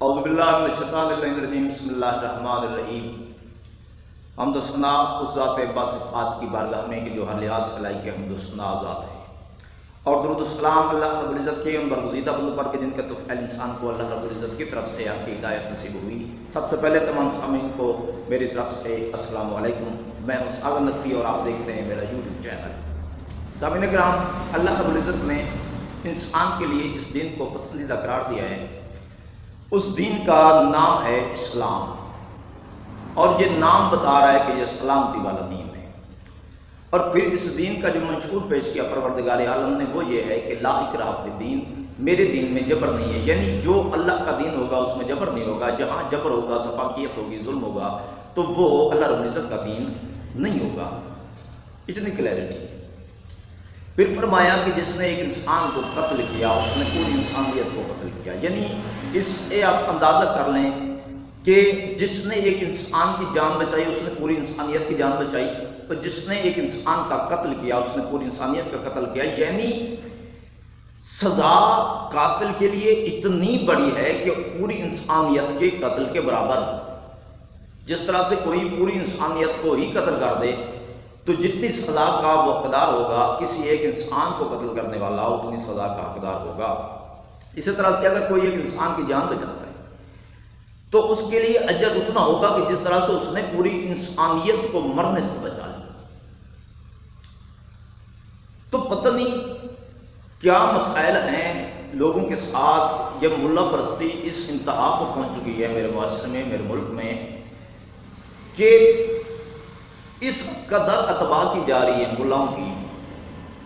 اعوذ باللہ من الشیطان الرجیم بسم اللہ الرحمن الرحیم۔ حمد و ثنا اس ذات باصفات کی بارگاہ میں کہ جو ہر لحاظ سے لائق حمد و ثنا ذات ہے، اور درود و سلام اللہ رب العزت کے ان برگزیدہ بندوں پر کہ جن کے طفیل انسان کو اللہ رب العزت کی طرف سے آپ کی ہدایت نصیب ہوئی۔ سب سے پہلے تمام سامعین کو میری طرف سے السلام علیکم۔ میں ہوں ساگر نقوی اور آپ دیکھ رہے ہیں میرا یوٹیوب چینل۔ سامعین کرام، اللہ رب العزت نے انسان کے لیے جس دین کو پسندیدہ قرار دیا ہے اس دین کا نام ہے اسلام، اور یہ نام بتا رہا ہے کہ یہ سلامتی والا دین ہے۔ اور پھر اس دین کا جو منشور پیش کیا پروردگار عالم نے وہ یہ ہے کہ لا اکراہ فی الدین، میرے دین میں جبر نہیں ہے، یعنی جو اللہ کا دین ہوگا اس میں جبر نہیں ہوگا۔ جہاں جبر ہوگا، سفاکیت ہوگی، ظلم ہوگا تو وہ اللہ رب العزت کا دین نہیں ہوگا۔ اتنی کلیئرٹی۔ پھر فرمایا کہ جس نے ایک انسان کو قتل کیا اس نے پوری انسانیت کو قتل کیا، یعنی اس سے آپ اندازہ کر لیں کہ جس نے ایک انسان کی جان بچائی اس نے پوری انسانیت کی جان بچائی، اور جس نے ایک انسان کا قتل کیا اس نے پوری انسانیت کا قتل کیا۔ یعنی سزا قاتل کے لیے اتنی بڑی ہے کہ پوری انسانیت کے قتل کے برابر۔ جس طرح سے کوئی پوری انسانیت کو ہی قتل کر دے تو جتنی سزا کا وہ حقدار ہوگا، کسی ایک انسان کو قتل کرنے والا اتنی سزا کا حقدار ہوگا۔ اسی طرح سے اگر کوئی ایک انسان کی جان بچاتا ہے تو اس کے لیے اجر اتنا ہوگا کہ جس طرح سے اس نے پوری انسانیت کو مرنے سے بچا لیا۔ تو پتہ نہیں کیا مسائل ہیں لوگوں کے ساتھ، جب ملا پرستی اس انتہا کو پہنچ چکی ہے میرے معاشرے میں، میرے ملک میں، کہ اس قدر اتباع کی جا رہی ہے ملاؤں کی،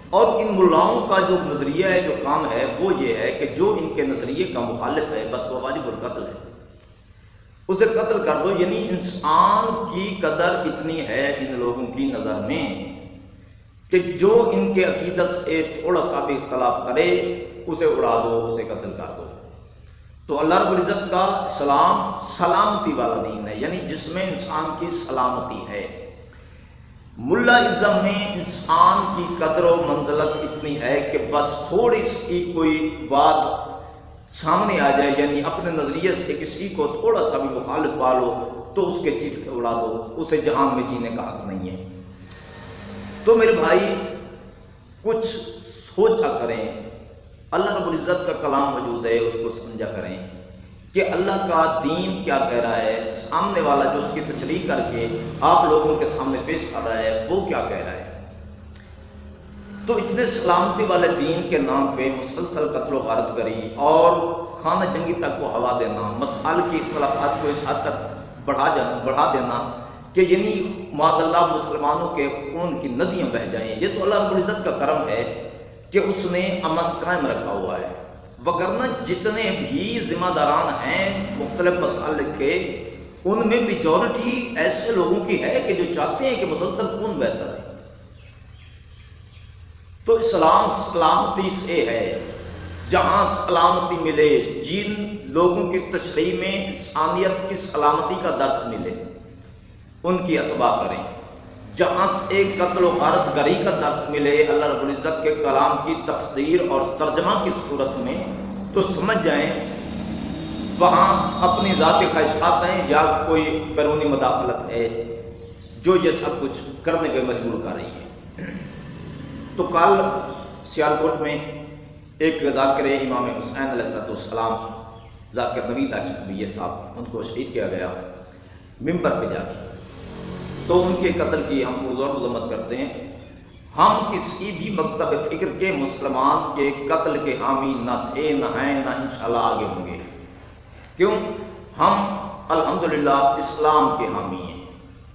اور ان ملاؤں کا جو نظریہ ہے، جو کام ہے وہ یہ ہے کہ جو ان کے نظریے کا مخالف ہے بس وہ واجب القتل ہے، اسے قتل کر دو۔ یعنی انسان کی قدر اتنی ہے ان لوگوں کی نظر میں کہ جو ان کے عقیدت سے تھوڑا سا بھی اختلاف کرے اسے اڑا دو، اسے قتل کر دو۔ تو اللہ رب العزت کا اسلام سلامتی والا دین ہے، یعنی جس میں انسان کی سلامتی ہے۔ ملا ازم میں انسان کی قدر و منزلت اتنی ہے کہ بس تھوڑی سی کوئی بات سامنے آ جائے، یعنی اپنے نظریے سے کسی کو تھوڑا سا بھی مخالف پالو تو اس کے چیز پہ اڑا دو، اسے جہان میں جینے کا حق نہیں ہے۔ تو میرے بھائی کچھ سوچا کریں، اللہ رب العزت کا کلام موجود ہے اس کو سمجھا کریں کہ اللہ کا دین کیا کہہ رہا ہے، سامنے والا جو اس کی تشریح کر کے آپ لوگوں کے سامنے پیش کر رہا ہے وہ کیا کہہ رہا ہے۔ تو اتنے سلامتی والے دین کے نام پہ مسلسل قتل و غارت گری اور خانہ جنگی تک کو ہوا دینا، مسائل کی اختلافات کو اس حد تک بڑھا دینا کہ یعنی معاذ اللہ مسلمانوں کے خون کی ندیاں بہہ جائیں، یہ تو اللہ رب العزت کا کرم ہے کہ اس نے امن قائم رکھا ہوا ہے۔ وگرنہ جتنے بھی ذمہ داران ہیں مختلف مسائل کے، ان میں میجورٹی ایسے لوگوں کی ہے کہ جو چاہتے ہیں کہ مسلسل خون بہتا رہے۔ تو اسلام سلامتی سے ہے، جہاں سلامتی ملے، جن لوگوں کی تشریح میں انسانیت کی سلامتی کا درس ملے ان کی اتباع کریں۔ جہاں سے ایک قتل و غارت گری کا درس ملے اللہ رب العزت کے کلام کی تفسیر اور ترجمہ کی صورت میں، تو سمجھ جائیں وہاں اپنی ذاتی خواہشات ہیں یا کوئی بیرونی مداخلت ہے جو یہ سب کچھ کرنے پہ مجبور کر رہی ہے۔ تو کل سیالکوٹ میں ایک ذاکر امام حسین علیہ السلام، ذاکر نوید اشرفی صاحب، ان کو شہید کیا گیا ممبر پہ جا کے۔ تو ان کے قتل کی ہم پرزور مذمت کرتے ہیں۔ ہم کسی بھی مکتب فکر کے مسلمان کے قتل کے حامی نہ تھے، نہ ہیں، نہ انشاءاللہ آگے ہوں گے۔ کیوں؟ ہم الحمدللہ اسلام کے حامی ہیں،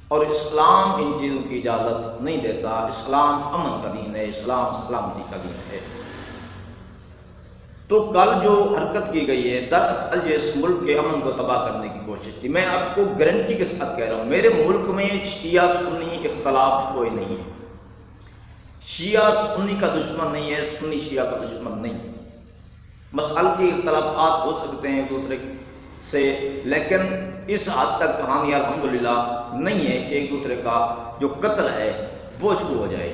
اور اسلام ان چیزوں کی اجازت نہیں دیتا۔ اسلام امن کا دین ہے، اسلام سلامتی کا دین ہے۔ تو کل جو حرکت کی گئی ہے دراصل یہ اس ملک کے امن کو تباہ کرنے کی کوشش تھی۔ میں آپ کو گارنٹی کے ساتھ کہہ رہا ہوں، میرے ملک میں شیعہ سنی اختلاف کوئی نہیں ہے۔ شیعہ سنی کا دشمن نہیں ہے، سنی شیعہ کا دشمن نہیں ہے۔ مسائل کی اختلافات ہو سکتے ہیں ایک دوسرے سے، لیکن اس حد تک کہانی الحمدللہ نہیں ہے کہ ایک دوسرے کا جو قتل ہے وہ شروع ہو جائے۔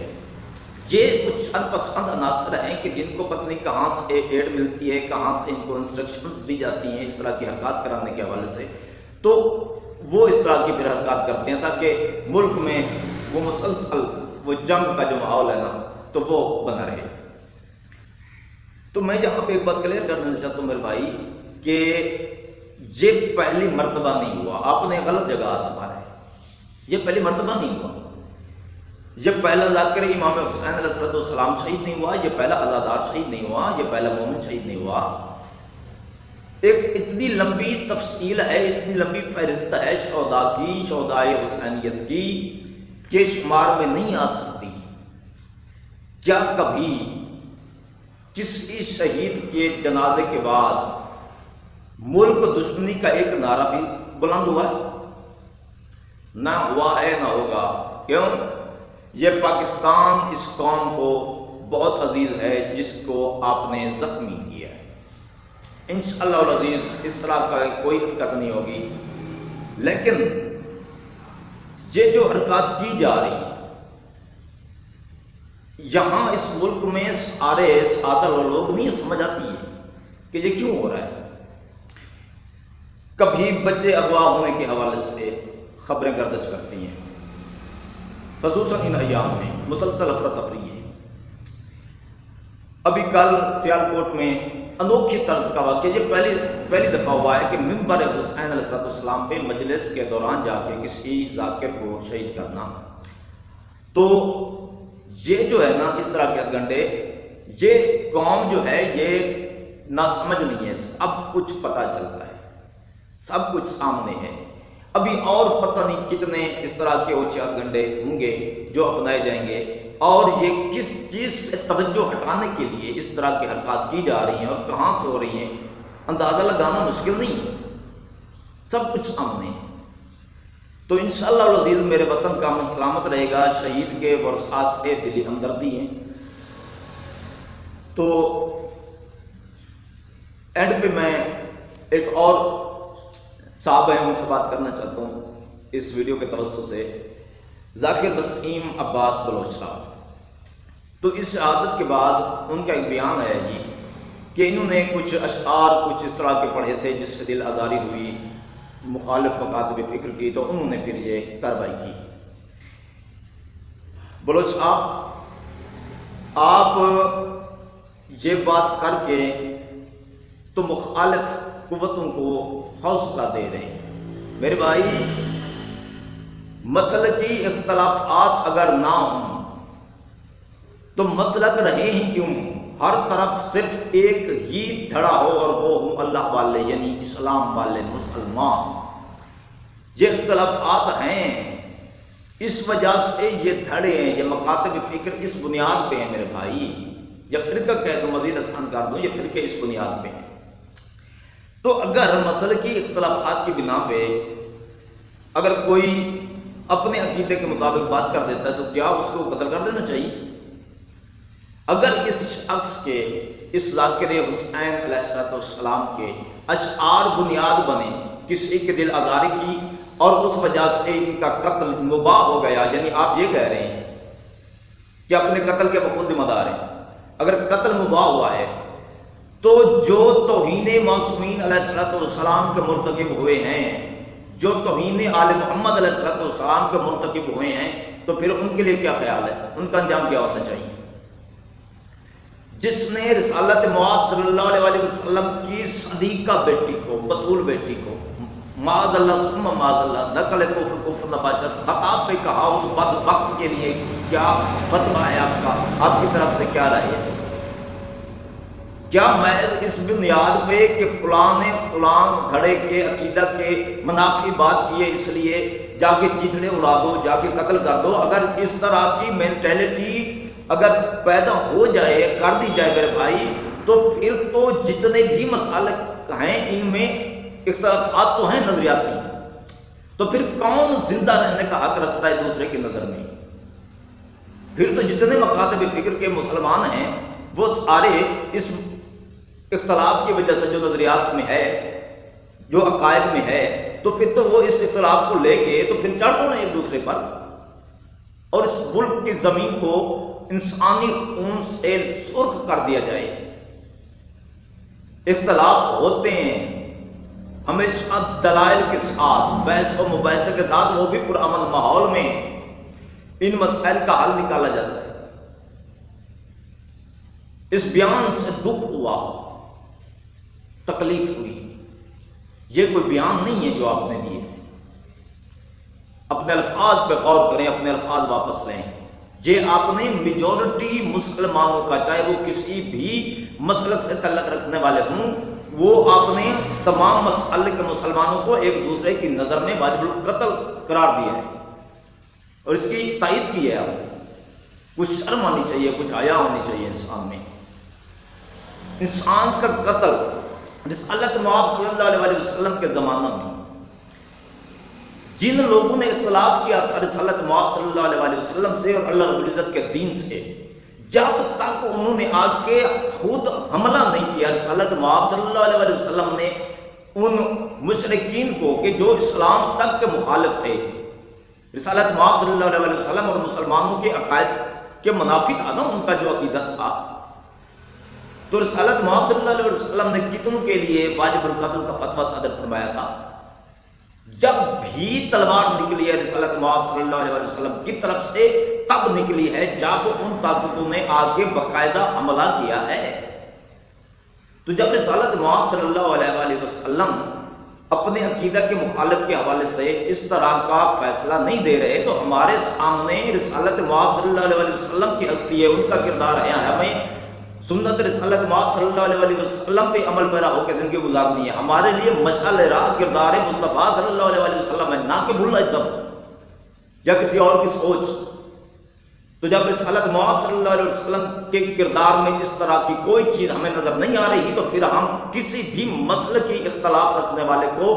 یہ کچھ ان پسند عناصر ہیں کہ جن کو پتہ نہیں کہاں سے ایڈ ملتی ہے، کہاں سے ان کو انسٹرکشنز دی جاتی ہیں اس طرح کی حرکات کرانے کے حوالے سے، تو وہ اس طرح کی پھر حرکات کرتے ہیں تاکہ ملک میں وہ مسلسل وہ جنگ کا جو ماحول ہے نا تو وہ بنا رہے۔ تو میں یہاں پہ ایک بات کلیئر کرنا چاہتا ہوں میرے بھائی کہ یہ پہلی مرتبہ نہیں ہوا، آپ نے غلط جگہ ہاتھ مارا ہے، یہ پہلی مرتبہ نہیں ہوا، یہ پہلا ذاکر امام حسین علیہ السلام شہید نہیں ہوا، یہ پہلا عزادار شہید نہیں ہوا، یہ پہلا مومن شہید نہیں ہوا۔ ایک اتنی لمبی تفصیل ہے، اتنی لمبی فہرست ہے شہداء کی، شہدائے حسینیت کی، کہ شمار میں نہیں آ سکتی۔ کیا کبھی کسی شہید کے جنازے کے بعد ملک دشمنی کا ایک نعرہ بھی بلند ہوا ہے؟ نہ ہوا ہے، نہ ہوگا۔ کیوں؟ یہ پاکستان اس قوم کو بہت عزیز ہے جس کو آپ نے زخمی کیا ہے۔ انشاءاللہ العزیز اس طرح کا کوئی حرکت نہیں ہوگی، لیکن یہ جو حرکات کی جا رہی ہیں یہاں اس ملک میں سارے سادہ لوگ نہیں سمجھ آتی ہے کہ یہ کیوں ہو رہا ہے۔ کبھی بچے اغوا ہونے کے حوالے سے خبریں گردش کرتی ہیں، خصوصاً ان ایام میں مسلسل افراتفری ہے۔ ابھی کل سیالکوٹ میں انوکھی طرز کا واقعہ، یہ پہلی دفعہ ہوا ہے کہ ممبر حسین علیہ السلام پہ مجلس کے دوران جا کے کسی ذاکر کو شہید کرنا، تو یہ جو ہے نا اس طرح کے ہتھگنڈے، یہ قوم جو ہے یہ ناسمجھ نہیں ہے، سب کچھ پتہ چلتا ہے، سب کچھ سامنے ہے۔ ابھی اور پتہ نہیں کتنے اس طرح کے اوچے ہتھگنڈے ہوں گے جو اپنائے جائیں گے، اور یہ کس چیز سے توجہ ہٹانے کے لیے اس طرح کی حرکات کی جا رہی ہیں اور کہاں سے ہو رہی ہیں اندازہ لگانا مشکل نہیں ہے، سب کچھ سامنے ہے۔ تو انشاءاللہ العزیز میرے وطن کا امن سلامت رہے گا، شہید کے ورثاء سے دلی ہمدردی ہے۔ تو اینڈ پہ میں ایک اور صاحب ہیں ان سے بات کرنا چاہتا ہوں اس ویڈیو کے توسط سے، ذاکر وسیم عباس بلوچ صاحب۔ تو اس شہادت کے بعد ان کا ایک بیان ہے جی کہ انہوں نے کچھ اشعار کچھ اس طرح کے پڑھے تھے جس سے دل آزاری ہوئی، مخالف مکاتب فکر کی، تو انہوں نے پھر یہ کارروائی کی۔ بلوچ صاحب آپ یہ بات کر کے تو مخالف قوتوں کو حوصلہ دے رہے ہیں۔ میرے بھائی مسلکی اختلافات اگر نہ ہوں تو مسلک رہے ہی کیوں؟ ہر طرف صرف ایک ہی دھڑا ہو اور وہ ہوں اللہ والے، یعنی اسلام والے مسلمان۔ یہ اختلافات ہیں، اس وجہ سے یہ دھڑے ہیں، یہ مکاتب فکر اس بنیاد پہ ہیں میرے بھائی، یا فرقہ کہہ دوں، مزید آسان کر دوں، یہ فرقے اس بنیاد پہ ہیں۔ تو اگر مسلکی اختلافات کی بنا پہ اگر کوئی اپنے عقیدے کے مطابق بات کر دیتا ہے تو کیا اس کو قتل کر دینا چاہیے؟ اگر اس شخص کے، اس ذاکر حسین علیہ السلام کے اشعار بنیاد بنے کسی کے دل آزاری کی اور اس وجہ سے ان کا قتل مباح ہو گیا، یعنی آپ یہ کہہ رہے ہیں کہ اپنے قتل کے وہ خود ذمہ دار ہیں، اگر قتل مباح ہوا ہے تو جو توہین معصومین علیہ السلام کے مرتکب ہوئے ہیں، جو توہین آل محمد علیہ السلام کے مرتکب ہوئے ہیں، تو پھر ان کے لیے کیا خیال ہے، ان کا انجام کیا ہونا چاہیے؟ جس نے رسالت معاذ صلی اللہ علیہ وسلم کی صدیقہ بیٹی کو، بطول بیٹی کو، معاذ اللہ ثم معاذ اللہ، نقل کفر نباشت، خطاب پہ کہا، اس بدبخت کے لیے کیا فتویٰ ہے آپ کا، آپ کی طرف سے کیا رائے ہے؟ کیا محض اس بنیاد پہ کہ فلاں نے فلاں دھڑے کے عقیدہ کے منافی بات کیے اس لیے جا کے چیتڑے اڑا دو، جا کے قتل کر دو؟ اگر اس طرح کی مینٹیلٹی اگر پیدا ہو جائے، کر دی جائے میرے بھائی، تو پھر تو جتنے بھی مسالک ہیں ان میں اختلافات تو ہیں نظریاتی، تو پھر کون زندہ رہنے کا حق رکھتا ہے دوسرے کی نظر میں؟ پھر تو جتنے مکاتب فکر کے مسلمان ہیں وہ سارے اس اختلاف کی وجہ سے جو نظریات میں ہے، جو عقائد میں ہے، تو پھر تو وہ اس اختلاف کو لے کے تو پھر چڑھ دو نا ایک دوسرے پر، اور اس ملک کی زمین کو انسانی خون سے سرخ کر دیا جائے۔ اختلاف ہوتے ہیں ہمیشہ دلائل کے ساتھ، بحث و مباحثے کے ساتھ، وہ بھی پرامن ماحول میں ان مسائل کا حل نکالا جاتا ہے۔ اس بیان سے دکھ ہوا، تکلیف ہوئی، یہ کوئی بیان نہیں ہے جو آپ نے دیے ہیں۔ اپنے الفاظ پہ غور کریں، اپنے الفاظ واپس لیں۔ یہ آپ نے میجورٹی مسلمانوں کا، چاہے وہ کسی بھی مسلک سے تعلق رکھنے والے ہوں، وہ آپ نے تمام مسلک کے مسلمانوں کو ایک دوسرے کی نظر میں واجب القتل قرار دیا ہے اور اس کی تائید کی ہے۔ آپ نے کچھ شرم آنی چاہیے، کچھ حیا ہونی چاہیے انسان میں۔ انسان کا قتل رسالت مآب صلی اللہ علیہ وسلم کے زمانہ میں جن لوگوں نے اختلاف کیا تھا رسالت مآب صلی اللہ علیہ وسلم سے اور اللہ رب العزت کے دین سے، جب تک انہوں نے آ کے خود حملہ نہیں کیا، رسالت مآب صلی اللہ علیہ وسلم نے ان مشرکین کو کہ جو اسلام تک کے مخالف تھے، رسالت مآب صلی اللہ علیہ وسلم اور مسلمانوں کے عقائد کے منافی تھا نا ان کا جو عقیدہ تھا، تو رسالت مآب صلی اللہ علیہ وسلم نے کتنوں کے لیے واجب القتل کا فتویٰ صادر فرمایا تھا۔ جب بھی تلوار نکلی ہے رسالت مآب صلی اللہ علیہ وسلم کی طرف سے، تب نکلی ہے جب ان طاقتوں نے آگے باقاعدہ حملہ کیا ہے۔ تو جب رسالت مآب صلی اللہ علیہ وسلم اپنے عقیدہ کے مخالف کے حوالے سے اس طرح کا فیصلہ نہیں دے رہے، تو ہمارے سامنے رسالت مآب صلی اللہ علیہ وسلم کی ہستی ہے، ان کا کردار ہے، ہمیں سنت رسالت مآب صلی اللہ علیہ وسلم پہ عمل پیرا ہو کے زندگی گزارنی ہے۔ ہمارے لیے مشعل راہ کردار مصطفیٰ صلی اللہ علیہ وسلم ہے، نہ کہ بھولنا سب یا کسی اور کی سوچ۔ تو جب رسالت مآب صلی اللہ علیہ وسلم کے کردار میں اس طرح کی کوئی چیز ہمیں نظر نہیں آ رہی، تو پھر ہم کسی بھی مسلک کی اختلاف رکھنے والے کو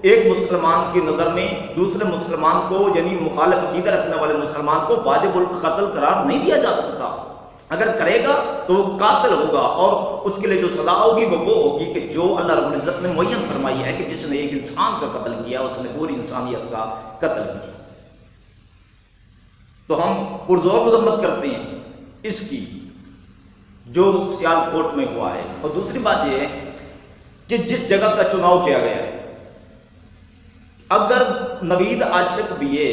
ایک مسلمان کی نظر میں دوسرے مسلمان کو، یعنی مخالف عقیدہ رکھنے والے مسلمان کو واجب القتل قرار نہیں دیا جا سکتا۔ اگر کرے گا تو وہ قاتل ہوگا، اور اس کے لیے جو سزا ہوگی وہ ہوگی کہ جو اللہ رب العزت نے معین فرمائی ہے کہ جس نے ایک انسان کا قتل کیا اس نے پوری انسانیت کا قتل کیا۔ تو ہم پرزور مذمت کرتے ہیں اس کی جو سیال کوٹ میں ہوا ہے۔ اور دوسری بات یہ ہے کہ جس جگہ کا چناؤ کیا گیا ہے، اگر نوید عاشق بھی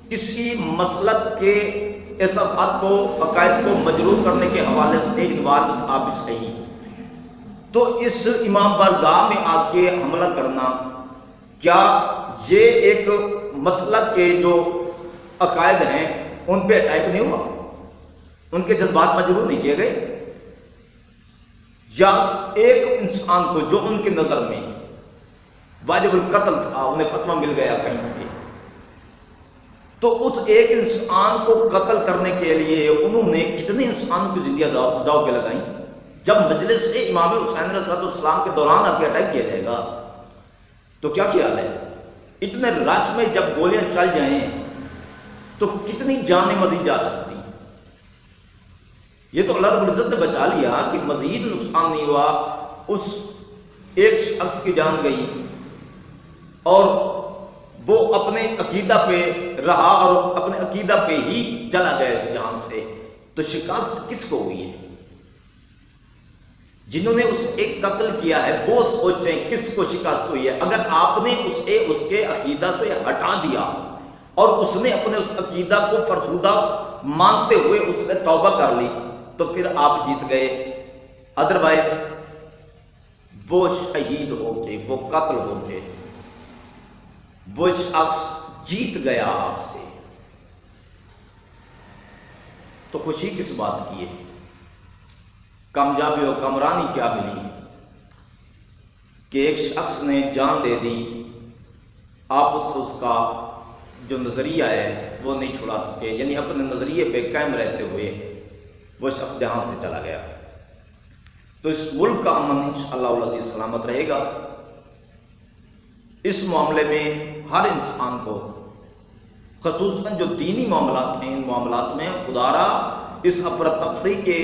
کسی مسلک کے اصفات کو، عقائد کو مجروح کرنے کے حوالے سے انوالو تھا بھی صحیح، تو اس امام بارگاہ میں آ کے حملہ کرنا، کیا یہ ایک مسلک کے جو عقائد ہیں ان پہ اٹیک نہیں ہوا؟ ان کے جذبات مجروح نہیں کیے گئے؟ یا ایک انسان کو جو ان کی نظر میں واجب القتل تھا، انہیں فتویٰ مل گیا کہیں سے، تو اس ایک انسان کو قتل کرنے کے لیے انہوں نے کتنے انسانوں کی زندگیاں داؤ پہ لگائیں؟ جب مجلس سے امام حسین علیہ السلام کے دوران آ کے اٹیک کیا جائے گا تو کیا خیال ہے؟ اتنے رش میں جب گولیاں چل جائیں تو کتنی جانیں مزید جا سکتی؟ یہ تو اللہ رب العزت نے بچا لیا کہ مزید نقصان نہیں ہوا، اس ایک شخص کی جان گئی اور وہ اپنے عقیدہ پہ رہا اور اپنے عقیدہ پہ ہی چلا گیا اس جان سے۔ تو شکست کس کو ہوئی ہے؟ جنہوں نے اس ایک قتل کیا ہے وہ سوچیں کس کو شکست ہوئی ہے۔ اگر آپ نے اسے اس کے عقیدہ سے ہٹا دیا اور اس نے اپنے اس عقیدہ کو فرسودہ مانتے ہوئے اس سے توبہ کر لی تو پھر آپ جیت گئے، ادروائز وہ شہید ہو کے، وہ قتل ہو کے، وہ شخص جیت گیا آپ سے، تو خوشی کس بات کی ہے؟ کامیابی اور کامرانی کیا ملی کہ ایک شخص نے جان دے دی، آپ اس کا جو نظریہ ہے وہ نہیں چھڑا سکے، یعنی اپنے نظریے پہ قائم رہتے ہوئے وہ شخص جہان سے چلا گیا۔ تو اس ملک کا امن انشاءاللہ العزیز سلامت رہے گا۔ اس معاملے میں ہر انسان کو، خصوصاً جو دینی معاملات ہیں، ان معاملات میں خدا را اس افراتفری کے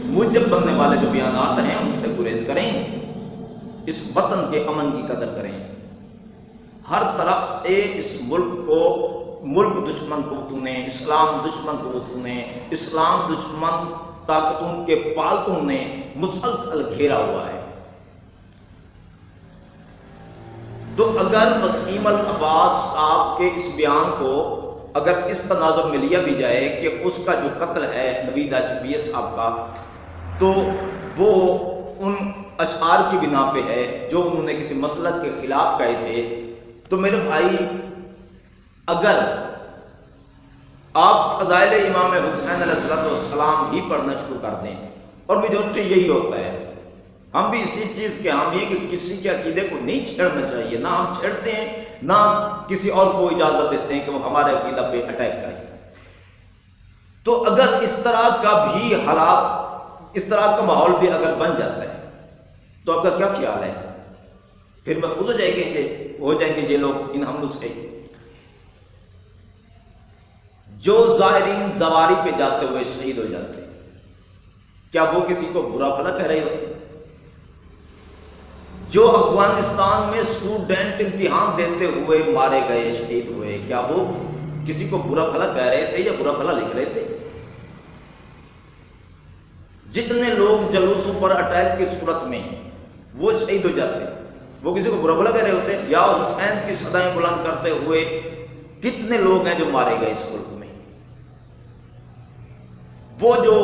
موجب بننے والے جو بیانات ہیں ان سے گریز کریں، اس وطن کے امن کی قدر کریں، ہر طرف سے اس ملک کو ملک دشمن قوتوں نے، اسلام دشمن قوتوں نے، اسلام دشمن طاقتوں کے پالتوں نے مسلسل گھیرا ہوا ہے۔ تو اگر وسیم العباس صاحب کے اس بیان کو اگر اس تناظر میں لیا بھی جائے کہ اس کا جو قتل ہے نوید ہاشمی صاحب کا، تو وہ ان اشعار کی بنا پہ ہے جو انہوں نے کسی مسلک کے خلاف کہے تھے، تو میرے بھائی اگر آپ فضائل امام حسین علیہ السلام ہی پڑھنا شروع کر دیں، اور میجورٹی یہی ہوتا ہے، ہم بھی اسی چیز کے حامی ہیں کہ کسی کے عقیدے کو نہیں چھیڑنا چاہیے، نہ ہم چھیڑتے ہیں نہ کسی اور کو اجازت دیتے ہیں کہ وہ ہمارے عقیدہ پہ اٹیک کریں۔ تو اگر اس طرح کا بھی حالات، اس طرح کا ماحول بھی اگر بن جاتا ہے تو آپ کا کیا خیال ہے؟ پھر محفوظ ہو جائیں گے یہ لوگ ان حملوں سے؟ جو زائرین زواری پہ جاتے ہوئے شہید ہو جاتے ہیں، کیا وہ کسی کو برا بھلا کہہ رہے ہوتے ہیں؟ جو افغانستان میں اسٹوڈنٹ امتحان دیتے ہوئے مارے گئے، شہید ہوئے، کیا وہ کسی کو برا بھلا کہہ رہے تھے یا برا بھلا لکھ رہے تھے؟ جتنے لوگ جلوسوں پر اٹیک کی صورت میں وہ شہید ہو جاتے ہیں، وہ کسی کو برا بھلا کہہ رہے ہوتے ہیں؟ یا حسین کی صدائیں بلند کرتے ہوئے کتنے لوگ ہیں جو مارے گئے اس ملک میں؟ وہ جو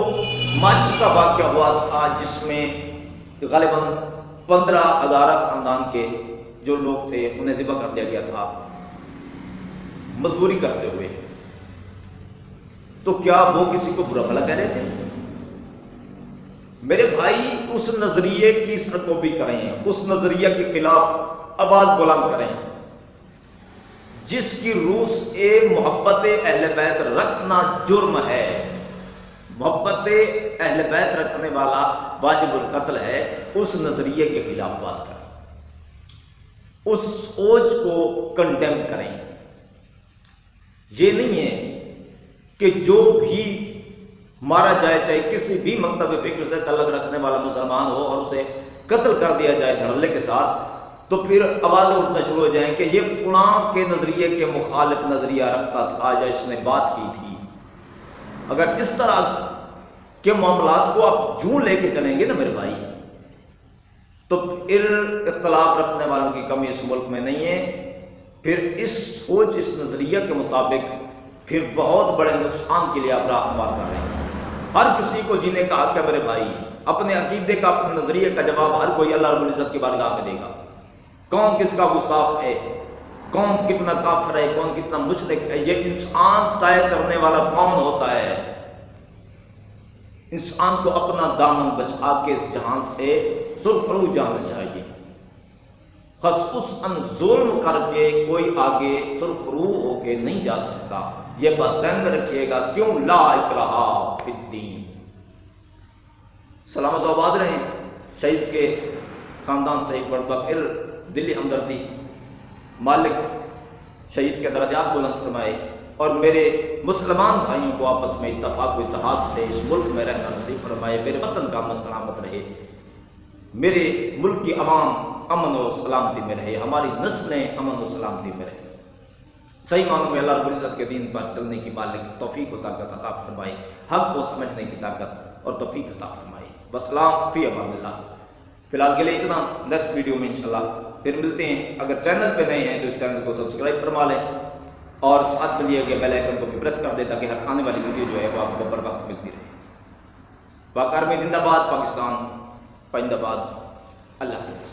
ماچی کا واقعہ ہوا تھا جس میں غالباً 15 ہزارہ خاندان کے جو لوگ تھے انہیں ذبح کر دیا گیا تھا مزدوری کرتے ہوئے، تو کیا وہ کسی کو برا بھلا کہہ رہے تھے؟ میرے بھائی اس نظریے کی سرکوبی کریں، اس نظریے کے خلاف آواز بلند کریں جس کی روح سے محبت اہل بیت رکھنا جرم ہے، محبت اہل بیت رکھنے والا واجب القتل ہے۔ اس نظریے کے خلاف بات کریں، اس سوچ کو کنڈیم کریں۔ یہ نہیں ہے کہ جو بھی مارا جائے، چاہے کسی بھی مکتب فکر سے تعلق رکھنے والا مسلمان ہو، اور اسے قتل کر دیا جائے دھڑلے کے ساتھ، تو پھر آوازیں اٹھنا شروع ہو جائیں کہ یہ فلاں کے نظریے کے مخالف نظریہ رکھتا تھا یا اس نے بات کی تھی۔ اگر اس طرح کے معاملات کو آپ یوں لے کے چلیں گے نا میرے بھائی، تو پھر اختلاف رکھنے والوں کی کمی اس ملک میں نہیں ہے۔ پھر اس سوچ، اس نظریہ کے مطابق پھر بہت بڑے نقصان کے لیے آپ راہ ہموار کر رہے ہیں۔ ہر کسی کو جینے کا حق ہے میرے بھائی، اپنے عقیدے کا، اپنے نظریے کا جواب ہر کوئی اللہ رب العزت کی بارگاہ میں دے گا۔ کون کس کا گستاخ ہے، کون کتنا کافر ہے، کون کتنا مشرک ہے، یہ انسان طے کرنے والا کون ہوتا ہے۔ انسان کو اپنا دامن بچا کے اس جہان سے سرخرو جانا چاہیے۔ خصوصاً ظلم کر کے کوئی آگے سرخرو ہو کے نہیں جا سکتا، یہ بات ذہن میں رکھیے گا۔ کیوں لا اکراہ فی الدین۔ سلامت و آباد رہیں۔ شہید کے خاندان سے ایک مرتبہ پھر دلی ہمدردی، مالک شہید کے درجات بلند فرمائے، اور میرے مسلمان بھائیوں کو آپس میں اتفاق و اتحاد سے اس ملک میں رہنا نصیب فرمائے۔ میرے وطن کا امن سلامت رہے، میرے ملک کی عوام امن و سلامتی میں رہے، ہماری نسلیں امن و سلامتی میں رہے۔ صحیح معنوں میں اللہ رب العزت کے دین پر چلنے کی مالک توفیق و طاقت عطا فرمائے، حق کو سمجھنے کی طاقت اور توفیق عطا فرمائے۔ والسلام فی امان اللہ۔ فی الحال کے لیے اتنا، نیکسٹ ویڈیو میں انشاءاللہ پھر ملتے ہیں۔ اگر چینل پہ نئے ہیں تو اس چینل کو سبسکرائب فرما لیں، اور ساتھ میں دیے گئے بیل آئیکن کو بھی پریس کر دیں تاکہ ہر آنے والی ویڈیو جو ہے وہ آپ کو بر وقت ملتی رہے۔ پاک آرمی زندہ باد، پاکستان پائندہ باد۔ اللہ حافظ۔